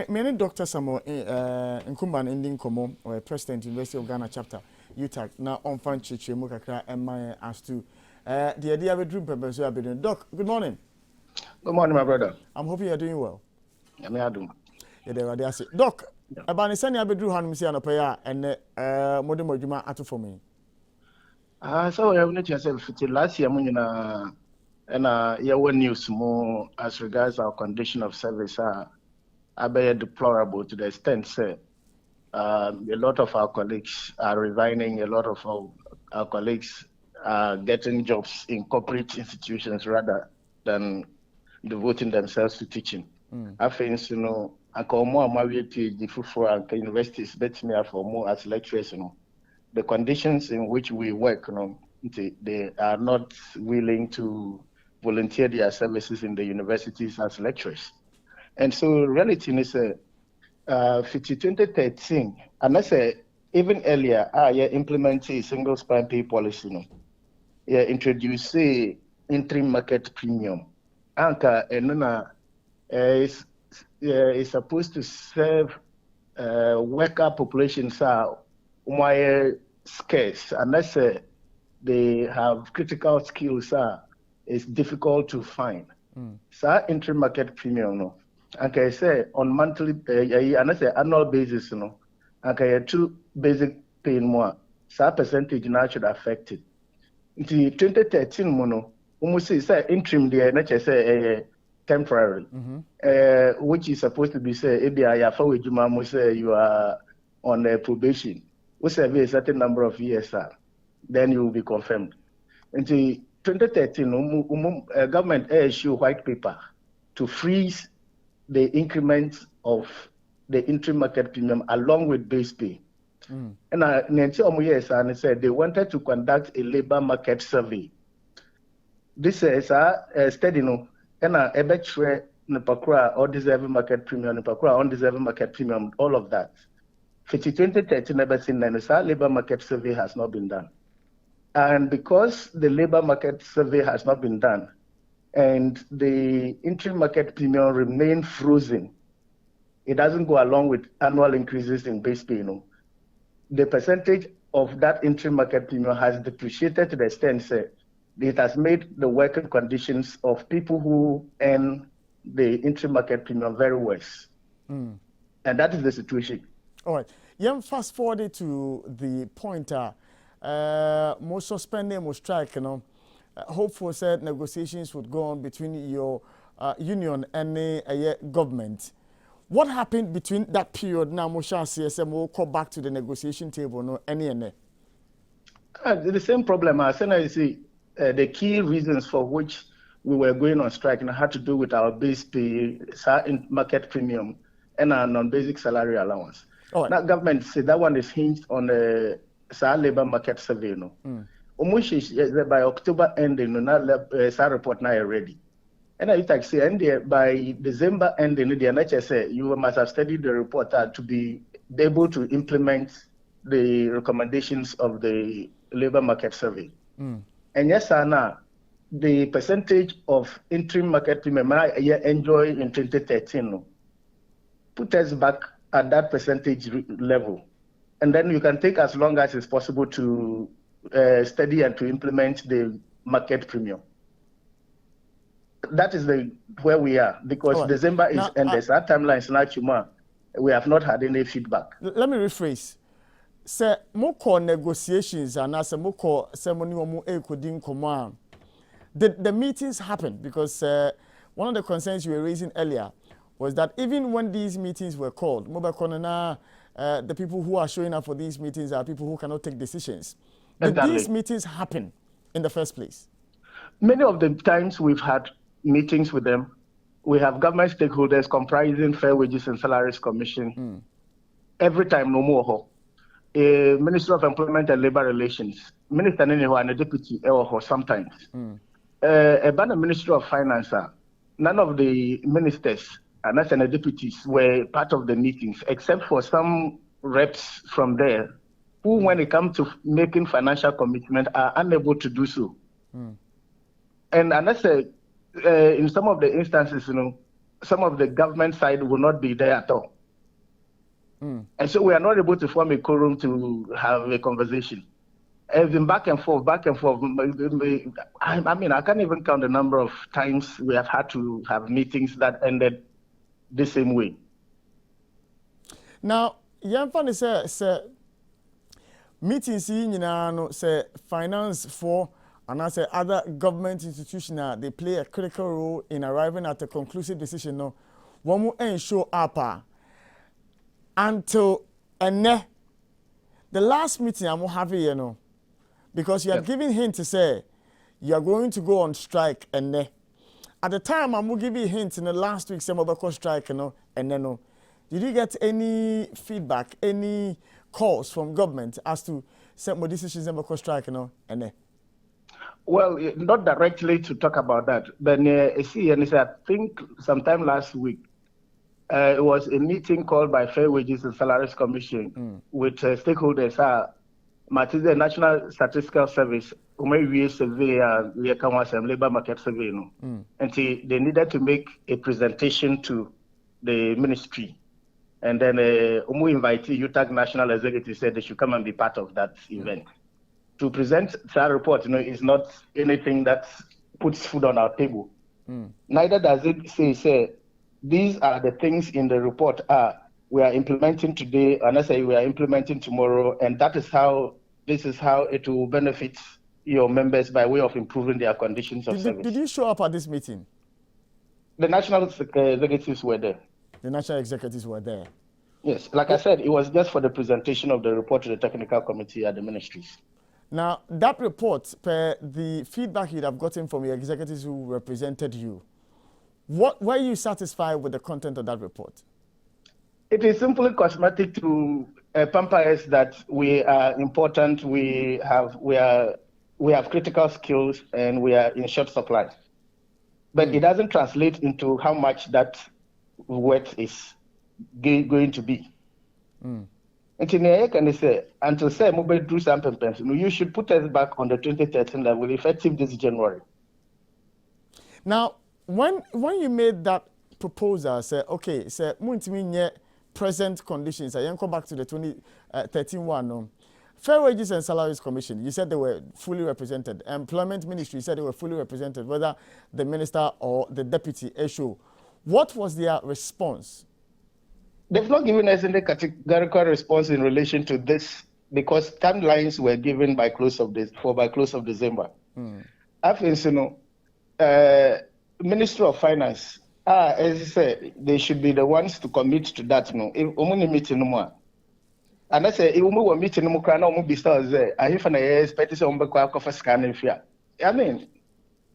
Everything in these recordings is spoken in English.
Many Dr. Samo Nkumban ending Komo or President University of Ghana chapter UTAC now on fan chichi mukakra and my as to the idea of a dream purpose you have been doing. Doc, good morning. Good morning, my brother. I'm hoping you're doing well. Yeah, me I do. Yeah, there are say. Doc, about the senior bedroom hand me on a and modern mojuma atu for me. So I want to say last year and yeah, one news more as regards our condition of service are very deplorable to the extent say a lot of our colleagues are resigning, a lot of our colleagues are getting jobs in corporate institutions rather than devoting themselves to teaching. I think I call more married to the Fufu and universities bet me for more as lecturers, the conditions in which we work, they are not willing to volunteer their services in the universities as lecturers. And so reality is 2013, and I say even earlier, implemented a single span pay policy, introduce interim market premium. Anka is supposed to serve worker populations are more scarce, unless they have critical skills it's difficult to find. So interim market premium and I say on monthly and I say annual basis and I two basic pay more so percentage now should affect it. In 2013 mono almost say interim there and I say temporary, which is supposed to be say you are on a probation. We serve a certain number of years, then you will be confirmed. Until 2013, government issued white paper to freeze the increment of the interim market premium along with base pay. And and said they wanted to conduct a labor market survey. This is a study, and a ebetre Nepakura or deserving market premium, Nepakura undeserving market premium, all of that. 2013, labor market survey has not been done. And because the labor market survey has not been done and the interim market premium remain frozen, it doesn't go along with annual increases in base pay. The percentage of that interim market premium has depreciated to the extent that it has made the working conditions of people who earn the interim market premium very worse. And that is the situation. All right. Fast forward to the point most suspending, most strike, hopeful said negotiations would go on between your union and the government. What happened between that period now, Mosha CSM will come back to the negotiation table, no any. The same problem, as I see, the key reasons for which we were going on strike had to do with our base pay, market premium, and our non-basic salary allowance. Right. Now, government said that one is hinged on the labor market survey. By October ending, report now ready. And I say, by December ending, the NHS you must have studied the report to be able to implement the recommendations of the labor market survey. And yes, Anna, the percentage of interim market premium I enjoy in 2013 put us back at that percentage level. And then you can take as long as it's possible to study and to implement the market premium. That is where we are, because right. December is ended. That timeline is not we have not had any feedback. Let me rephrase. Say more negotiations and as a more ceremony or more command. The meetings happened because one of the concerns you were raising earlier was that even when these meetings were called, the people who are showing up for these meetings are people who cannot take decisions. Did these meetings happen in the first place? Many of the times we've had meetings with them, we have government stakeholders comprising Fair Wages and Salaries Commission. Every time, no more. Minister of Employment and Labor Relations, Minister Neneho and a deputy sometimes. A Minister of Finance, none of the ministers and that's the deputies were part of the meetings, except for some reps from there who, when it comes to making financial commitment, are unable to do so. And that's in some of the instances, some of the government side will not be there at all. And so we are not able to form a quorum to have a conversation. It's been back and forth, back and forth. I mean, I can't even count the number of times we have had to have meetings that ended the same way. Now, Yamfani say meetings say finance for and I say other government institutions they play a critical role in arriving at a conclusive decision. No, one more ensure up until the last meeting I'm having, because you are giving hint to say you are going to go on strike at the time I'm giving hint in the last week some of strike, and did you get any feedback, any calls from government as to set more decisions about strike, Well, not directly to talk about that, but I think sometime last week, it was a meeting called by Fair Wages and Salaries Commission with stakeholders. The National Statistical Service, survey and labor market survey, and they needed to make a presentation to the ministry. And then invite UTAG National Executive said they should come and be part of that event. To present that report, is not anything that puts food on our table. Neither does it say these are the things in the report we are implementing today, and I say we are implementing tomorrow, and this is how it will benefit your members by way of improving their conditions of service. Did you show up at this meeting? The national executives were there. The national executives were there. Yes, like I said, it was just for the presentation of the report to the technical committee at the ministries. Now, that report, per the feedback you'd have gotten from your executives who represented you, were you satisfied with the content of that report? It is simply cosmetic to pamper us that we are important, we have critical skills, and we are in short supply. But it doesn't translate into how much that work is going to be. And can say until say mobile do something, you should put us back on the 2013 level effective this January. Now, when you made that proposal, say okay, say present conditions, I go back to the 2013 one. Fair Wages and Salaries Commission, you said they were fully represented. Employment Ministry said they were fully represented, whether the minister or the deputy issue. What was their response? They've not given us any categorical response in relation to this because timelines were given by close of December. I think, Ministry of Finance, as I said, they should be the ones to commit to that. If only meeting no more. And I say, if we were meeting no more, no more be stars there. I have an expect to be scanning fear. I mean,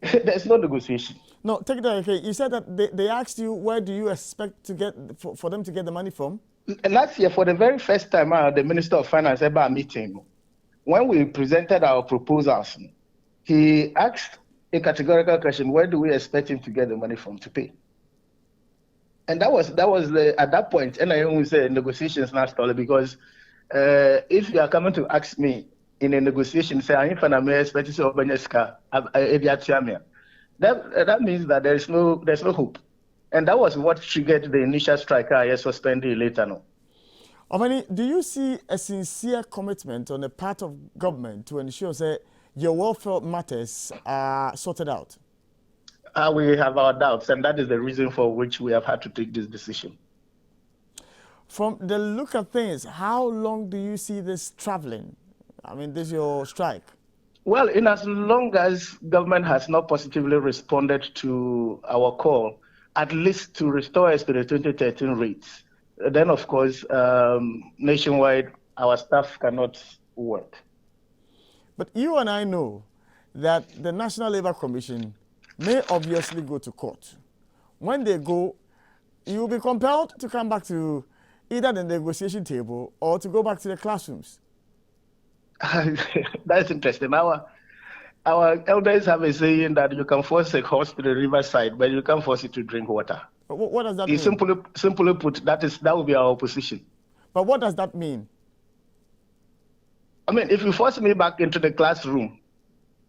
there's no negotiation. No, take that. Okay, you said that they asked you where do you expect to get for them to get the money from? Last year, for the very first time, the Minister of Finance ever a meeting, when we presented our proposals, he asked a categorical question: where do we expect him to get the money from to pay? And that was at that point, and I always say negotiations not stalled because if you are coming to ask me in a negotiation, say I'm expecting to open a scar, that means that there's no hope. And that was what triggered the initial strike I suspended later on. Omani, do you see a sincere commitment on the part of government to ensure that your welfare matters are sorted out? We have our doubts, and that is the reason for which we have had to take this decision. From the look of things, how long do you see this traveling? I mean, this is your strike. Well, in as long as government has not positively responded to our call, at least to restore us to the 2013 rates, then of course, nationwide, our staff cannot work. But you and I know that the National Labour Commission may obviously go to court. When they go, you will be compelled to come back to either the negotiation table or to go back to the classrooms. That's interesting. Our elders have a saying that you can force a horse to the riverside, but you can't force it to drink water. What does that mean? Simply put, that will be our position. But what does that mean? I mean, if you force me back into the classroom,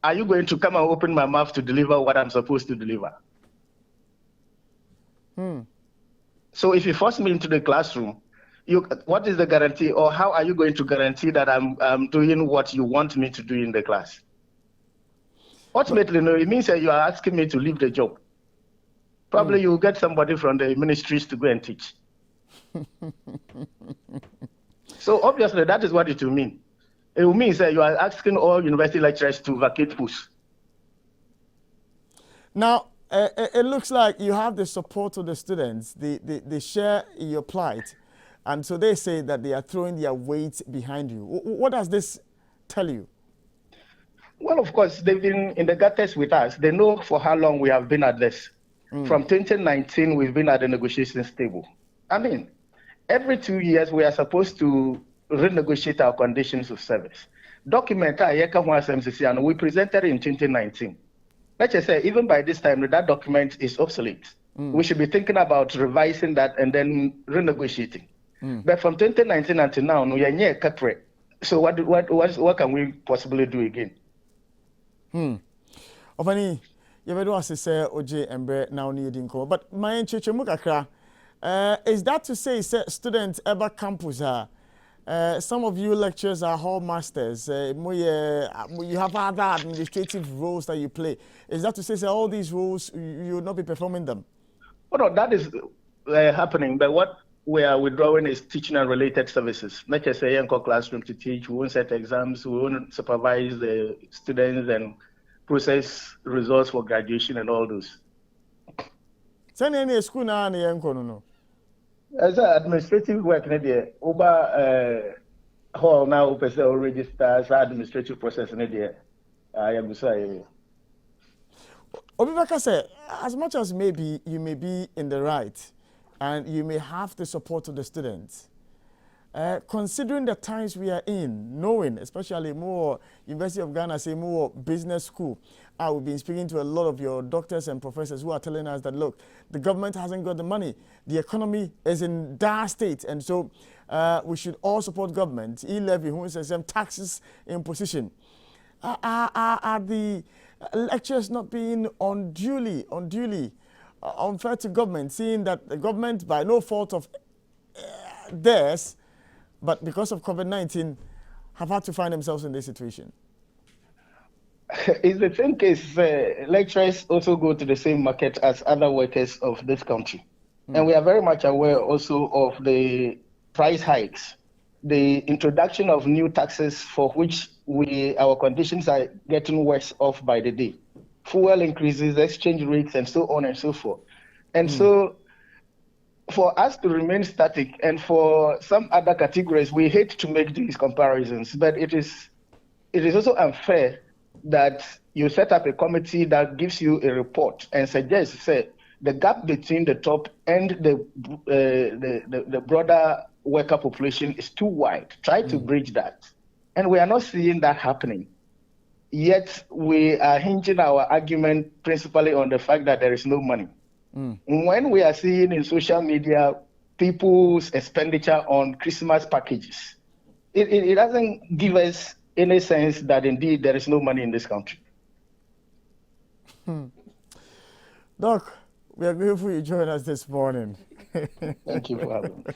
are you going to come and open my mouth to deliver what I'm supposed to deliver? So if you force me into the classroom, what is the guarantee, or how are you going to guarantee that I'm doing what you want me to do in the class? Ultimately, no, it means that you are asking me to leave the job. Probably you'll get somebody from the ministries to go and teach. So obviously, that is what it will mean. It will mean that you are asking all university lecturers to vacate posts. Now, it looks like you have the support of the students. They share your plight. And so they say that they are throwing their weight behind you. What does this tell you? Well, of course, they've been in the gutters with us. They know for how long we have been at this. From 2019, we've been at the negotiations table. I mean, every 2 years, we are supposed to renegotiate our conditions of service. Document we presented in 2019. Let's just say, even by this time, that document is obsolete. We should be thinking about revising that and then renegotiating. But from 2019 until now, we are near corporate. So what can we possibly do again? Ofani, you better ask say OJ Embre now needing call. But my church mukakra, is that to say students ever campus some of you lecturers are hall masters. You have other administrative roles that you play. Is that to say all these roles you will not be performing them? Oh, no, that is happening. But what we are withdrawing is teaching and related services. Not just a young classroom to teach. We won't set exams. We won't supervise the students and process results for graduation and all those. Send any school now and no. As an administrative work, over hall now, person register administrative process. I am sorry. Obibaka said, as much as maybe you may be in the right, and you may have the support of the students, considering the times we are in, knowing, especially more University of Ghana, say more business school, we've been speaking to a lot of your doctors and professors who are telling us that, look, the government hasn't got the money. The economy is in dire state. And so we should all support government. E-levy, who says some taxes imposition. Are the lectures not being unduly unfair to government, seeing that the government, by no fault of theirs, but because of COVID-19, have had to find themselves in this situation? It's the same case. Lecturers also go to the same market as other workers of this country. And we are very much aware also of the price hikes, the introduction of new taxes for which our conditions are getting worse off by the day. Fuel increases, exchange rates, and so on and so forth. And so for us to remain static, and for some other categories, we hate to make these comparisons, but it is also unfair that you set up a committee that gives you a report and suggests, say, the gap between the top and the broader worker population is too wide. Try to bridge that. And we are not seeing that happening. Yet we are hinging our argument principally on the fact that there is no money. When we are seeing in social media people's expenditure on Christmas packages, it doesn't give us any sense that indeed there is no money in this country. Doc, we are grateful you joined us this morning. Thank you for having me.